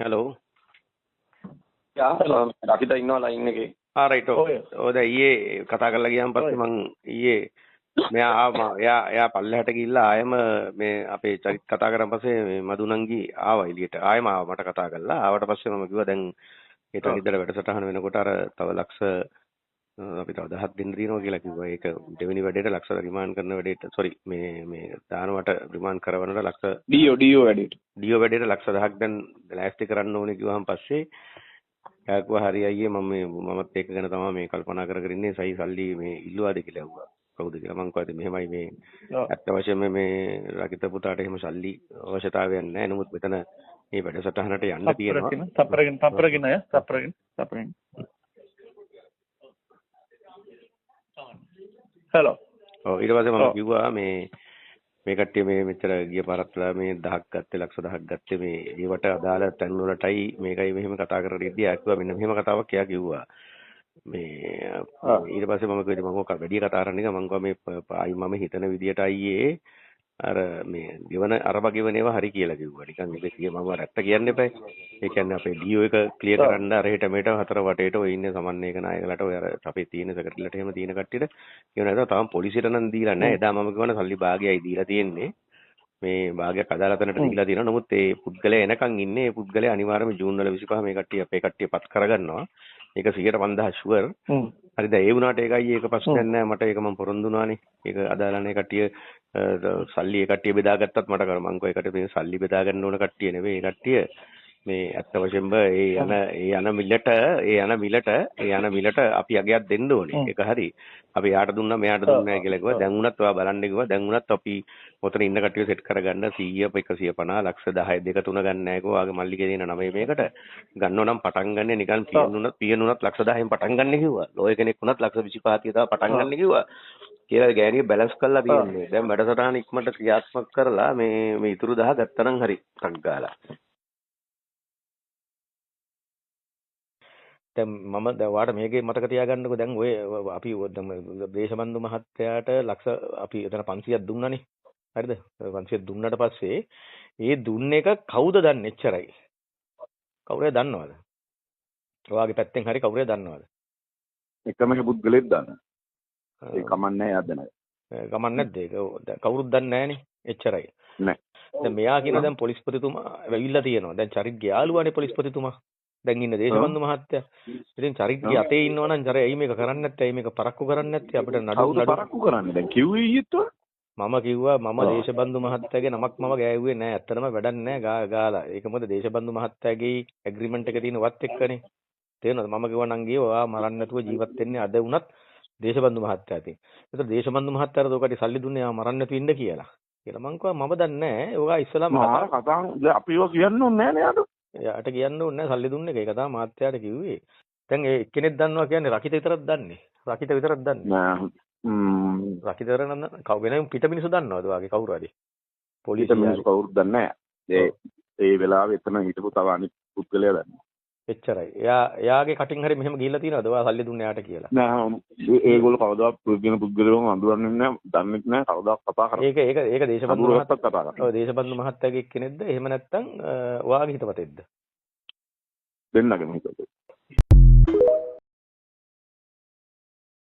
Hello. යා අපිට ඉන්නවා ලයින් එකේ. රයිට් ඔය දැන් ඊයේ කතා කරලා ගියාන් පස්සේ මං ඊයේ එයා පල්ලෙහාට ගිහිල්ලා ආයෙම මේ අපේ චරිත් කතා කරන් පස්සේ මේ මදුනංගි ආවා එළියට. ආයෙම ආවා මට කතා කරලා. ආවට පස්සේ මම කිව්වා දැන් ඊට නිදර වැඩසටහන වෙනකොට අර තව ලක්ෂ අපි තව 10ක් දෙන්න තියෙනවා කියලා කිව්වා. ඒක දෙවෙනි වැඩේට ලක්ෂ රිමාන්ඩ් කරන වැඩේට සෝරි මේ දානවට රිමාන්ඩ් කරවනට ලක්ෂ ඩීओ වැඩේට ලක්ෂ 10ක් දැන් ලෑස්ති කරන්න ඕනේ කිව්වහම පස්සේ යාකුවා හරි අයියේ මමත් ඒක ගැන තමයි මේ කල්පනා කර ඉන්නේ සයි සල්ලි මේ ඉල්ලුවාද කියලා ඇහුවා. කවුද කියලා මං කිව්වා මෙහෙමයි මේ ඇත්ත වශයෙන්ම මේ රකිත පුතාට එහෙම සල්ලි අවශ්‍යතාවයක් නැහැ. නමුත් මෙතන මේ වැඩසටහනට යන්න තියෙනවා. තප්පරගෙන හලෝ. ඔව් ඊට පස්සේ මම කිව්වා මේ කට්ටිය මේ මෙච්චර ගිය පාරත්ලා මේ 10ක් ගත්තේ ලක්ෂ 10ක් ගත්තේ මේ ඒවට අදාළ තැන් වලටයි මේකයි මෙහෙම කතා කරලා ඉද්දී ආක්වා මෙන්න මෙහෙම කතාවක් එයා කිව්වා. මේ ඊට පස්සේ මම කිව්වා මම ඔක වැඩි කතා කරන්න එක මම කිව්වා මේ ආයි මම හිතන විදියට අයියේ අර මේ ගෙවන අරබ ගෙවන ඒවා හරි කියලා කිව්වා. නිකන් ඒක මම ඇත්ත කියන්න එපා. ඒ කියන්නේ අපේ ඩීओ එක ක්ලියර් කරන්න අර හෙට මෙහෙට හතර වටේට ඔය ඉන්නේ සමන්වේග නායකලට ඔය අර අපේ තියෙන සෙක්‍රටරිලට එහෙම තියෙන කට්ටියට කියනවා නේද තාම පොලිසියට නම් දීලා නැහැ. එදා මම කියවන සල්ලි භාගයයි දීලා තියෙන්නේ. මේ භාගයක් අදාළතනට දීලා තියෙනවා. නමුත් ඒ පුද්ගලයා එනකන් ඉන්නේ. ඒ පුද්ගලයා අනිවාර්යයෙන්ම ජූන් වල 25 මේ කට්ටිය අපේ කට්ටිය පත් කරගන්නවා. ඒක 150 ෂුවර්. හරිද? ඒ වුණාට ඒකයි ඒක ප්‍රශ්නයක් නෑ. මට ඒක මම පොරොන්දු වුණානේ. ඒක අදාළනේ කට්ටිය සල්ලි ඒ කට්ටිය බෙදාගත්තත් මට කර මං කෝ ඒකට මේ සල්ලි බෙදා ගන්න ඕන කට්ටිය නෙවෙයි. ඒ කට්ටිය මේ ඇත්ත වශයෙන්ම ඒ යන මිලට අපි අගයක් දෙන්න ඕනේ. ඒක හරි. අපි යාට දුන්නා මෙයාට දුන්නේ නැහැ කියලා කිව්වා. දැන් උනත් ඔයා බලන්න කිව්වා. දැන් උනත් අපි ඔතන ඉන්න කට්ටිය සෙට් කරගන්න 100 150 ලක්ෂ 10 2 3 ගන්න නැහැ කිව්වා. ආගේ මල්ලිගේ දෙන 9 මේකට ගන්නව නම් පටන් ගන්න නිකන් පියනුනත් ලක්ෂ 10න් පටන් ගන්න කිව්වා. ලෝය කෙනෙක් උනත් ලක්ෂ 25 තව පටන් ගන්න කිව්වා. කියලා ගෑණිය බැලන්ස් කරලා තියෙන්නේ. දැන් වැඩසටහන ඉක්මනට ක්‍රියාත්මක කරලා මේ ඉතුරු 10 ගත්තනම් හරි ටක් ගාලා. දැන් මම දැන් ඔයාලට මේකේ මතක තියාගන්නකෝ දැන් ඔය අපි දේශබන්දු මහත්තයාට ලක්ෂ අපි එතන 500ක් දුන්නානේ. හරිද? 500ක් දුන්නාට පස්සේ ඒ දුන්න එක කවුද දන්නේ එච්චරයි. කවුරුද දන්නවද? ඔයාගේ පැත්තෙන් හරි කවුරුද දන්නවද? එකම පුද්ගලෙක් දන්න. ඒ කමන්නේ යද්දන. කමන්නේ නැද්ද ඒක? කවුරුත් දන්නේ නැහනේ. එච්චරයි. නෑ. දැන් මෙයා කියන දැන් පොලිස්පතිතුමා ඇවිල්ලා තියෙනවා. දැන් චරිත්ගේ යාළුවානේ පොලිස්පතිතුමා. දැන් ඉන්න දේශබන්දු මහත්තයා. ඉතින් චරිත්ගේ අතේ ඉන්නවනම් චරි ඇයි මේක කරන්නේ නැත්තේ? ඇයි මේක පරක්කු කරන්නේ නැත්තේ? අපිට නඩු පරක්කු කරන්නේ. දැන් කිව්වේ ඊයේත් මම කිව්වා මම දේශබන්දු මහත්තයාගේ නමක් මම ගෑවුවේ නෑ. ඇත්තටම වැඩක් නෑ ගාලා. ඒක මොකද දේශබන්දු මහත්තයාගේ ඇග්‍රීමන්ට් එක තියෙන වත් එක්කනේ. තේරෙනවද? මම කිව්වා නම් ගියේ ඔයා මරන්න නැතුව ජීවත් වෙන්නේ අද වුණත් දේශබන්දු මහත්තයා අතින්. ඒතර දේශබන්දු මහත්තයාට ඔකට සල්ලි දුන්නේ ආ මරන්න නැතුව ඉන්න කියලා. කියලා මං කිව්වා මම දන්නේ නෑ. ඔයා ඉස්සලාම කතා අපි ඔය කියන්න ඕනේ නෑනේ යාට. එයාට කියන්න ඕනේ නෑ සල්ලි දුන්නේ ඒක. ඒක තමයි මහත්තයාට කිව්වේ. දැන් ඒ එක්කෙනෙක් දන්නවා කියන්නේ රකිත විතරක් දන්නේ. රකිත විතරක් දන්නේ. නෑ. රකිත විතර නම් වෙන පිට මිනිස්සු දන්නවද වාගේ කවුරු හරි? පොලිසිය මිනිස්සු කවුරුත් දන්නේ නෑ. ඒ වෙලාවේ එතන හිටපු තව අනිත් පුද්ගලයා දන්නේ. එච්චරයි. එයාගේ කටින් හරි මෙහෙම ගිහිල්ලා තියෙනවද ඔයා සල්ලි දුන්නේ යාට කියලා? නෑ. ඒගොල්ලෝ කවදාවත් පුද්ගල පුද්ගලයෝ අඳුරන්නේ නෑ. දන්නේ නෑ. කවදාවත් කතා කරන්නේ. ඒක දේශබන්දු මහත්තයා. ඔව් දේශබන්දු මහත්තයාගේ එක්කෙනෙක්ද? එහෙම නැත්නම් ඔයාගේ හිතවතෙක්ද? දෙන්නගෙම හිතවතෙක්.